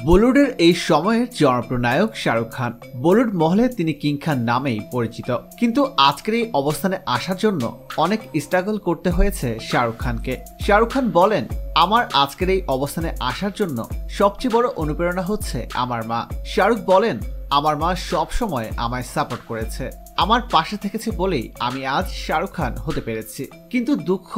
বলিউডের এই সময়ের জনপ্রিয় নায়ক শাহরুখ খান। বলিউড মহলে তিনি কিং খান নামেই পরিচিত, কিন্তু আজকের এই অবস্থানে আসার জন্য অনেক স্ট্রাগল করতে হয়েছে শাহরুখ খানকে। শাহরুখ খান বলেন, আমার আজকের এই অবস্থানে আসার জন্য সবচেয়ে বড় অনুপ্রেরণা হচ্ছে আমার মা। শাহরুখ বলেন, আমার মা সব সময় আমায় সাপোর্ট করেছে, আমার পাশে থেকেছে বলেই আমি আজ শাহরুখ খান হতে পেরেছি। কিন্তু দুঃখ,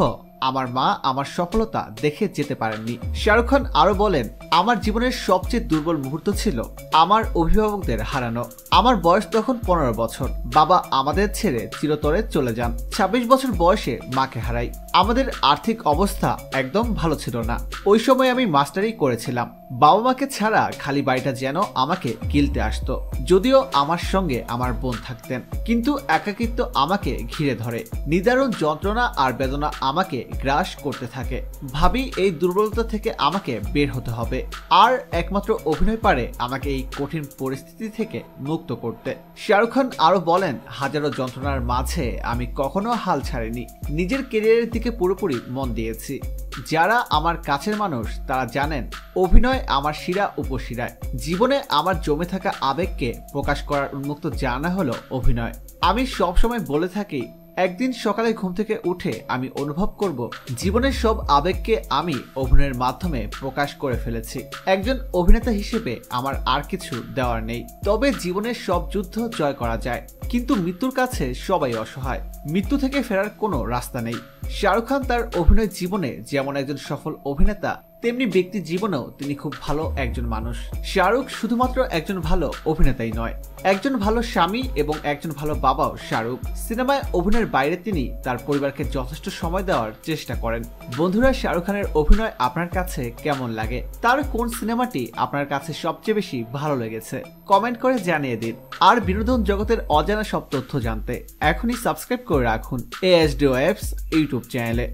আমার মা আমার সফলতা দেখে যেতে পারেননি। শাহরুখ খান আরো বলেন, আমার জীবনের সবচেয়ে দুর্বল মুহূর্ত ছিল আমার অভিভাবকদের হারানো। আমার বয়স তখন 15 বছর। বাবা আমাদের ছেড়ে চিরতরে চলে যান। 26 বছর বয়সে মাকে হারাই। আমাদের আর্থিক অবস্থা একদম ভালো ছিল না। ওই সময় আমি মাস্টারি করেছিলাম। বাবা মাকে ছাড়া খালি বাড়িটা যেন আমাকে গিলতে আসতো। যদিও আমার সঙ্গে আমার বোন থাকতেন, কিন্তু একাকিত্ব আমাকে ঘিরে ধরে। নিদারুণ যন্ত্রণা আর বেদনা আমাকে গ্রাস করতে থাকে। ভাবি এই দুর্বলতা থেকে আমাকে বের হতে হবে, আর একমাত্র অভিনয় পারে আমাকে এই কঠিন পরিস্থিতি থেকে মুক্ত করতে। শাহরুখ খান আরো বলেন, হাজারো যন্ত্রণার মাঝে আমি কখনো হাল ছাড়িনি। নিজের ক্যারিয়ারের দিকে পুরোপুরি মন দিয়েছি। যারা আমার কাছের মানুষ তারা জানেন, অভিনয় আমার শিরা উপশিরায়। জীবনে আমার জমে থাকা আবেগকে প্রকাশ করার উন্মুক্ত জানা হলো অভিনয়। আমি সবসময় বলে থাকি, একদিন সকালে ঘুম থেকে উঠে আমি অনুভব করব জীবনের সব আবেগকে আমি অভিনয়ের মাধ্যমে প্রকাশ করে ফেলেছি। একজন অভিনেতা হিসেবে আমার আর কিছু দেওয়ার নেই। তবে জীবনের সব যুদ্ধ জয় করা যায়, কিন্তু মৃত্যুর কাছে সবাই অসহায়। মৃত্যু থেকে ফেরার কোনো রাস্তা নেই। শাহরুখ খান তার অভিনয় জীবনে যেমন একজন সফল অভিনেতা, তেমনি ব্যক্তি জীবনেও তিনি খুব ভালো একজন মানুষ। শাহরুখ শুধুমাত্র একজন ভালো অভিনেতাই নয়, একজন ভালো স্বামী এবং একজন ভালো বাবাও। শাহরুখ সিনেমায় অভিনয়ের বাইরে তিনি তার পরিবারকে যথেষ্ট সময় দেওয়ার চেষ্টা করেন। বন্ধুরা, শাহরুখ খানের অভিনয় আপনার কাছে কেমন লাগে? তার কোন সিনেমাটি আপনার কাছে সবচেয়ে বেশি ভালো লেগেছে? কমেন্ট করে জানিয়ে দিন। আর বিনোদন জগতের অজানা সব তথ্য জানতে এখনই সাবস্ক্রাইব করে রাখুন ASD Waves ইউটিউব চ্যানেলে।